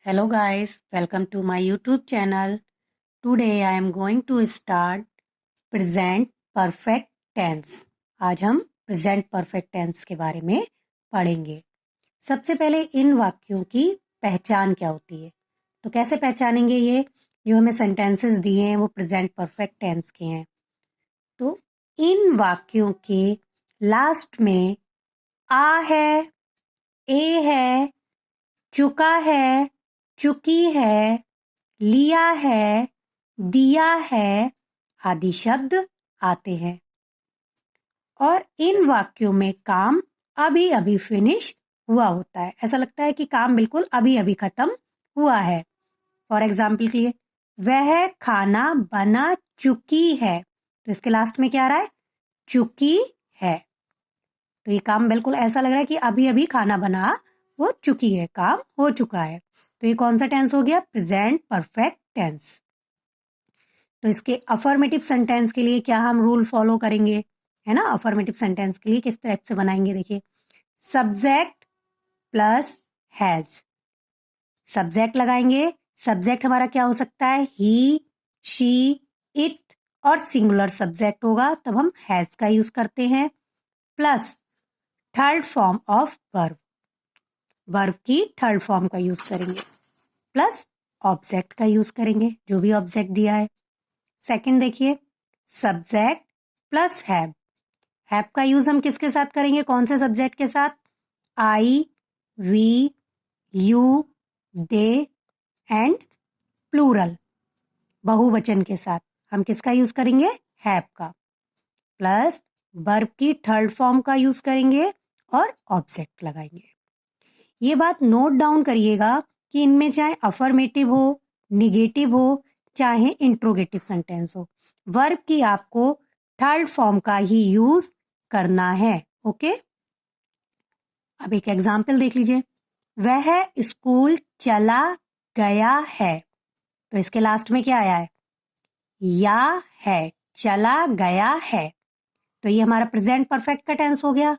Hello guys, welcome to my YouTube channel. Today I am going to start present perfect tense. आज हम present perfect tense के बारे में पढ़ेंगे। सबसे पहले इन वाक्यों की पहचान क्या होती है, तो कैसे पहचानेंगे? ये जो हमें सेंटेंसेस दिए हैं वो प्रेजेंट परफेक्ट टेंस के हैं। तो इन वाक्यों के लास्ट में आ है, ए है, चुका है, चुकी है, लिया है, दिया है आदि शब्द आते हैं और इन वाक्यों में काम अभी अभी फिनिश हुआ होता है। ऐसा लगता है कि काम बिल्कुल अभी अभी खत्म हुआ है। फॉर एग्जाम्पल के लिए, वह खाना बना चुकी है, तो इसके लास्ट में क्या आ रहा है? चुकी है। तो ये काम बिल्कुल ऐसा लग रहा है कि अभी अभी खाना बना वो चुकी है, काम हो चुका है। तो ये कौन सा टेंस हो गया? Present perfect tense. तो इसके अफर्मेटिव सेंटेंस के लिए क्या हम रूल फॉलो करेंगे, है ना? अफर्मेटिव सेंटेंस के लिए किस टाइप से बनाएंगे? देखिए, सब्जेक्ट प्लस हैज। सब्जेक्ट लगाएंगे, सब्जेक्ट हमारा क्या हो सकता है? ही, शी, इट, और सिंगुलर सब्जेक्ट होगा तब हम हैज का यूज करते हैं, plus third form of verb, verb की थर्ड फॉर्म का यूज करेंगे, प्लस ऑब्जेक्ट का यूज करेंगे, जो भी ऑब्जेक्ट दिया है। सेकंड देखिए, सब्जेक्ट प्लस हैव। हैव का यूज हम किसके साथ करेंगे? कौन से सब्जेक्ट के साथ? आई, we, you, they and plural, बहुवचन के साथ हम किसका यूज करेंगे? हैव का, प्लस वर्ब की थर्ड फॉर्म का यूज करेंगे और ऑब्जेक्ट लगाएंगे। ये बात नोट डाउन करिएगा कि इनमें चाहे अफर्मेटिव हो, निगेटिव हो, चाहे इंट्रोगेटिव सेंटेंस हो, वर्ब की आपको थर्ड फॉर्म का ही यूज करना है। ओके, अब एक एग्जाम्पल देख लीजिए, वह स्कूल चला गया है, तो इसके लास्ट में क्या आया है? या है, चला गया है, तो ये हमारा प्रेजेंट परफेक्ट का टेंस हो गया।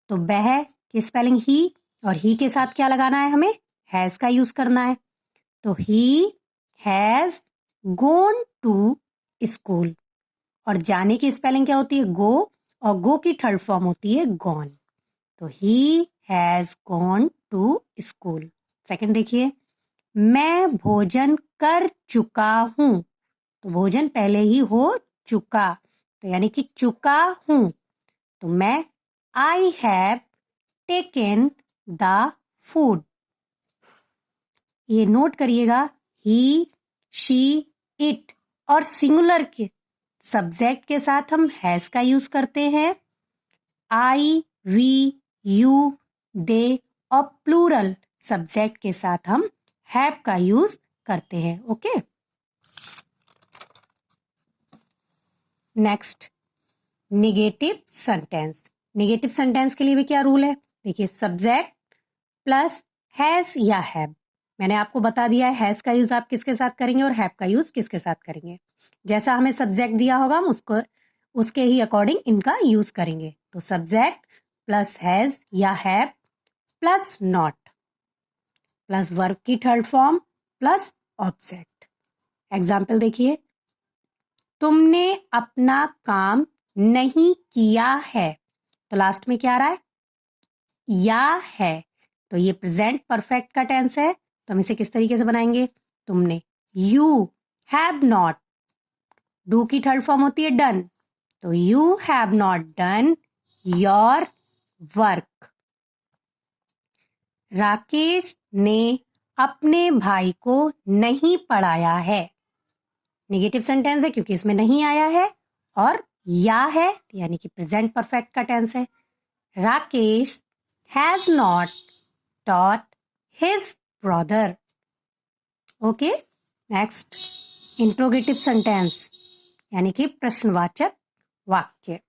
तो वह की स्पेलिंग ही, और ही के साथ क्या लगाना है? हमें हैज का यूज करना है। तो he has gone to school, और जाने की स्पेलिंग क्या होती है? गो, और गो की थर्ड फॉर्म होती है गॉन। तो he has gone to school. Second देखिए, मैं भोजन कर चुका हूं, तो भोजन पहले ही हो चुका, तो यानी कि चुका हूं, तो मैं I have taken the food. ये नोट करिएगा, ही, शी, इट और सिंगुलर के सब्जेक्ट के साथ हम हैज का यूज करते हैं, आई, वी, यू, दे और प्लूरल सब्जेक्ट के साथ हम हैव का यूज करते हैं। Okay, next, negative sentence. Negative sentence के लिए भी क्या रूल है? देखिए, सब्जेक्ट प्लस हैज या हैव। मैंने आपको बता दिया है हैज का यूज आप किसके साथ करेंगे और हैव का यूज किसके साथ करेंगे। जैसा हमें सब्जेक्ट दिया होगा हम उसको उसके ही अकॉर्डिंग इनका यूज करेंगे। तो सब्जेक्ट प्लस हैज या have plus not, plus verb की third form plus object. Example देखिए, तुमने अपना काम नहीं किया है, तो लास्ट में क्या आ रहा है? या है, तो ये प्रेजेंट परफेक्ट का टेंस है। तो हम इसे किस तरीके से बनाएंगे? तुमने, यू हैव नॉट, डू की थर्ड फॉर्म होती है डन, तो you have not done your work. Rakesh ने अपने भाई को नहीं पढ़ाया है, निगेटिव सेंटेंस है क्योंकि इसमें नहीं आया है और या है, यानी कि प्रेजेंट परफेक्ट का टेंस है। Rakesh has not taught his brother. Okay, next, interrogative sentence यानी कि प्रश्नवाचक वाक्य।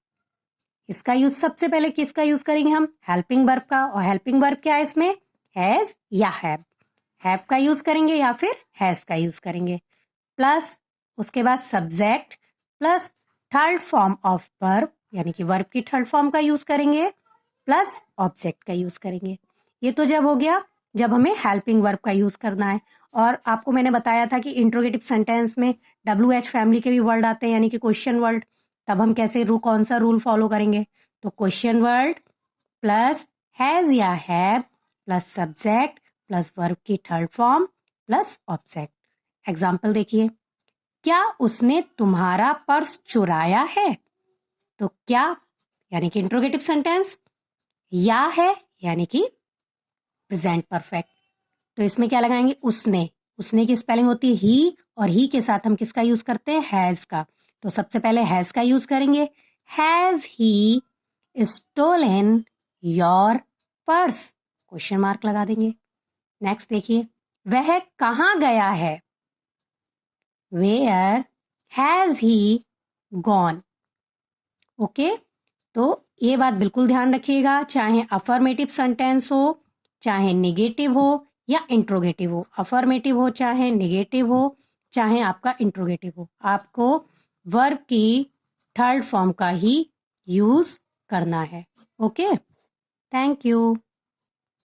इसका यूज सबसे पहले किसका यूज करेंगे? हम हेल्पिंग वर्ब का, और हेल्पिंग वर्ब क्या है इसमें? हैज या हैव। हैव का यूज करेंगे या फिर हैज का यूज करेंगे, प्लस उसके बाद subject plus third form of verb, यानी कि वर्ब की थर्ड फॉर्म का यूज करेंगे, प्लस ऑब्जेक्ट का यूज करेंगे। ये तो जब हो गया जब हमें हेल्पिंग वर्ब का यूज करना है, और आपको मैंने बताया था कि इंट्रोगेटिव सेंटेंस में WH फैमिली के भी वर्ड आते हैं, यानी कि क्वेश्चन वर्ड। तब हम कैसे कौन सा रूल फॉलो करेंगे? तो क्वेश्चन वर्ड प्लस हैज या have plus subject plus verb की third form plus object. Example देखिए, क्या उसने तुम्हारा पर्स चुराया है? तो क्या यानी कि इंट्रोगेटिव सेंटेंस, या है यानी कि प्रेजेंट परफेक्ट। तो इसमें क्या लगाएंगे? उसने। उसने की स्पेलिंग होती है ही, और ही के साथ हम किसका यूज करते हैं? हैज का। तो सबसे पहले हैज का यूज करेंगे। Has he stolen your purse? Question mark लगा देंगे। नेक्स्ट देखिए, वह कहाँ गया है? Where has he gone? Okay, तो ये बात बिल्कुल ध्यान रखिएगा, चाहे अफर्मेटिव सेंटेंस हो, चाहे निगेटिव हो या इंट्रोगेटिव हो। अफर्मेटिव हो चाहे निगेटिव हो, चाहे आपका इंट्रोगेटिव हो, आपको वर्ब की थर्ड फॉर्म का ही यूज करना है। Okay, thank you.